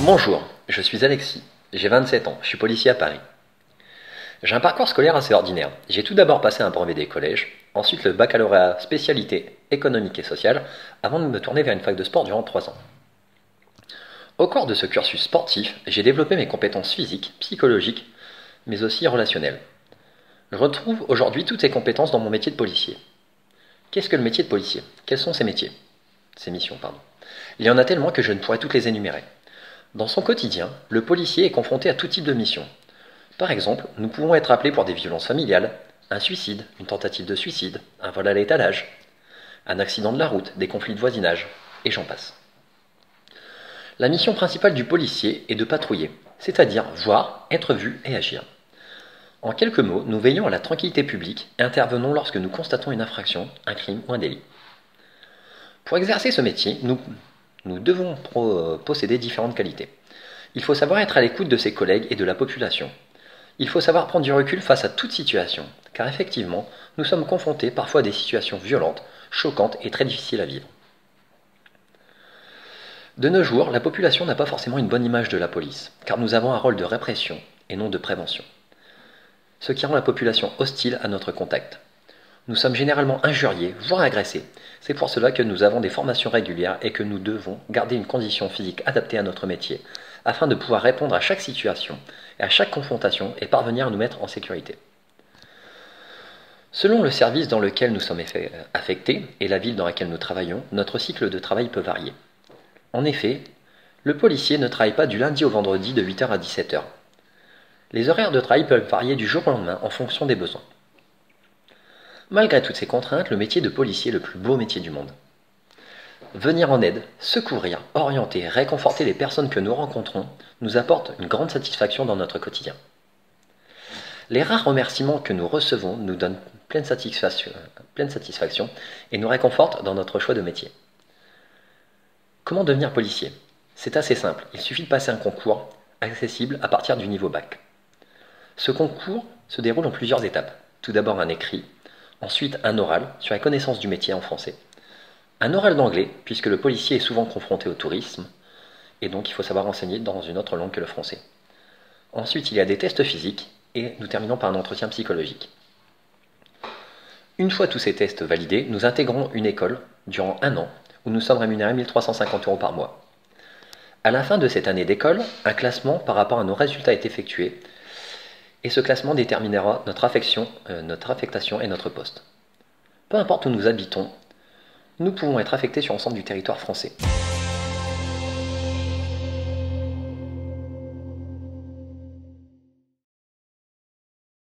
Bonjour, je suis Alexis, j'ai 27 ans, je suis policier à Paris. J'ai un parcours scolaire assez ordinaire. J'ai tout d'abord passé un brevet des collèges, ensuite le baccalauréat spécialité économique et sociale, avant de me tourner vers une fac de sport durant 3 ans. Au cours de ce cursus sportif, j'ai développé mes compétences physiques, psychologiques, mais aussi relationnelles. Je retrouve aujourd'hui toutes ces compétences dans mon métier de policier. Qu'est-ce que le métier de policier? Quels sont ses métiers? Ses missions, pardon. Il y en a tellement que je ne pourrais toutes les énumérer. Dans son quotidien, le policier est confronté à tout type de mission. Par exemple, nous pouvons être appelés pour des violences familiales, un suicide, une tentative de suicide, un vol à l'étalage, un accident de la route, des conflits de voisinage, et j'en passe. La mission principale du policier est de patrouiller, c'est-à-dire voir, être vu et agir. En quelques mots, nous veillons à la tranquillité publique et intervenons lorsque nous constatons une infraction, un crime ou un délit. Pour exercer ce métier, nous devons posséder différentes qualités. Il faut savoir être à l'écoute de ses collègues et de la population. Il faut savoir prendre du recul face à toute situation, car effectivement, nous sommes confrontés parfois à des situations violentes, choquantes et très difficiles à vivre. De nos jours, la population n'a pas forcément une bonne image de la police, car nous avons un rôle de répression et non de prévention, ce qui rend la population hostile à notre contact. Nous sommes généralement injuriés, voire agressés. C'est pour cela que nous avons des formations régulières et que nous devons garder une condition physique adaptée à notre métier, afin de pouvoir répondre à chaque situation et à chaque confrontation et parvenir à nous mettre en sécurité. Selon le service dans lequel nous sommes affectés et la ville dans laquelle nous travaillons, notre cycle de travail peut varier. En effet, le policier ne travaille pas du lundi au vendredi de 8h à 17h. Les horaires de travail peuvent varier du jour au lendemain en fonction des besoins. Malgré toutes ces contraintes, le métier de policier est le plus beau métier du monde. Venir en aide, secourir, orienter, réconforter les personnes que nous rencontrons nous apporte une grande satisfaction dans notre quotidien. Les rares remerciements que nous recevons nous donnent pleine satisfaction et nous réconfortent dans notre choix de métier. Comment devenir policier? C'est assez simple, il suffit de passer un concours accessible à partir du niveau bac. Ce concours se déroule en plusieurs étapes. Tout d'abord un écrit, ensuite un oral sur la connaissance du métier en français. Un oral d'anglais, puisque le policier est souvent confronté au tourisme, et donc il faut savoir enseigner dans une autre langue que le français. Ensuite, il y a des tests physiques, et nous terminons par un entretien psychologique. Une fois tous ces tests validés, nous intégrons une école durant 1 an, où nous sommes rémunérés 1 350 € par mois. À la fin de cette année d'école, un classement par rapport à nos résultats est effectué, et ce classement déterminera notre affectation et notre poste. Peu importe où nous habitons, nous pouvons être affectés sur l'ensemble du territoire français.